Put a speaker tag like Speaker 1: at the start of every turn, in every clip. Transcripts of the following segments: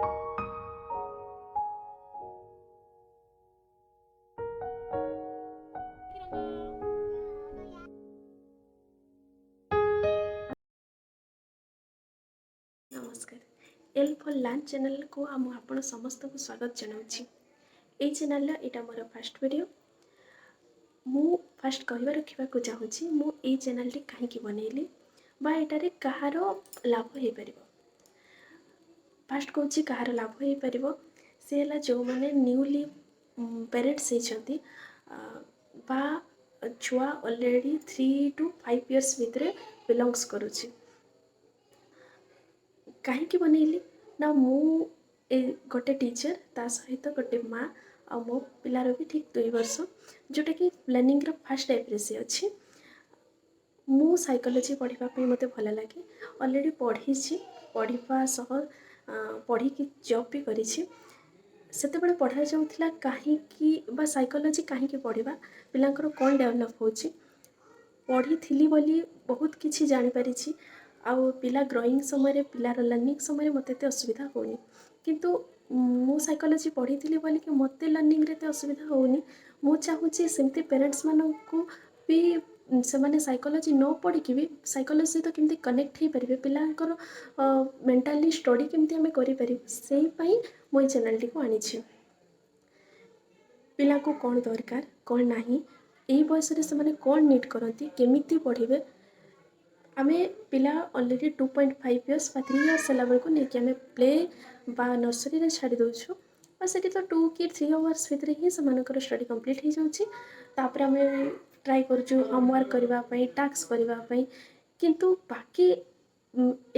Speaker 1: नमस्कार L for learn channel को आपण समस्त को स्वागत जनाऊँगी। ये चैनल यहाँ मोर फास्ट वीडियो मु फास्ट कहवा रखा चाहूँगी मु ये चैनल कहीं बनैली बा एटारे कहार लाभ हो पार। फास्ट कहूँ कहार लाभ हो पार सी है जो मैंने न्यूली पेरेंट्स होती बा छुआ ऑलरेडी 3 to 5 years भितर बिलोंग्स करुच्ची। कहीं बनैली ना मु गोटे टीचर ता सहित गोटे माँ आ मो पिलार भी ठीक 2 वर्ष जोटा कि लर्निंग फास्ट टाइप से अच्छी। मु साइकोलॉजी पढ़ापी मत भल लगे ऑलरेडी पढ़ी पढ़ा सह पढ़ी जॉब भी करी सेतेबेले पढ़ा जाउथिला कहीं साइकोलॉजी कहीं पढ़ा पिलांकर कौन डेवलप होची पढ़ी थी बोली बहुत किसी जानीपारी आउ पिला ग्रोइंग समय पिलार लर्निंग समय मत एत असुविधा होनी किंतु मु साइकोलॉजी पढ़ी थी बोली कि मत लर्निंग रे असुविधा होनी। मु चाहूँगी सेमती पेरेंट्स मानू भी से माने साइकोलॉजी न पढ़ी भी साइकोलॉजी सहित केमती कनेक्ट हो पारे पिलांकर मेंटली स्टडी केमती आम करें से मुझे चैनल टी को आनी पिला को कौन दरकार कौन नहीं यही बयस से कौन नीड करती केमिति पढ़े आमे पिला ऑलरेडी 2.5 years बा 3 years है बेलू नहीं आम प्ले बा नर्सरी छाड़ी दौचु से तो 2 कि 3 hours भितर ही से स्टडी कंप्लीट हो जाऊँगी आम ट्राए करुँ होमवर्क करने टास्क करने किंतु बाकी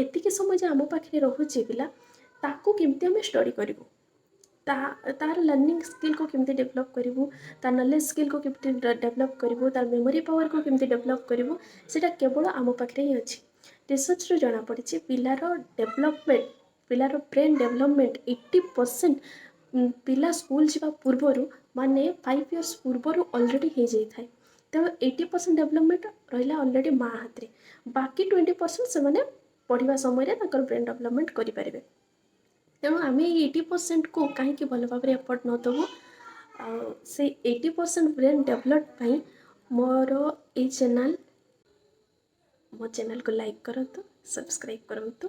Speaker 1: एतिक समय जो आम पाखे रोचे पिला ताकू केमती आम स्टडी करूँ तार लर्निंग स्किल को केमती डेवलप करूँ तार नॉलेज स्किल को केमती डेवलप करूँ तार मेमोरी पावर को केमती डेवलप करूँ सेटा केवल आम पाखे ही अच्छी। रिसर्च रू जना पड़ी पिलार डेवलपमेंट पिलार ब्रेन डेवलपमेंट 80% पिला स्कूल जावा पूर्वर माने 5 years पूर्वर ऑलरेडी हो जाए तेज 80% डेवलपमेंट रहा ऑलरेडी माँ हाथ में बाकी 20% से पढ़ा समय ब्रेन डेवलपमेंट करें तेणु आम 80% को कहीं भल भाव एफर्ट न दबू से 80% ब्रेन डेवलप मोर ये चैनल मो चैनल को लाइक करंतु सब्सक्राइब करंतु।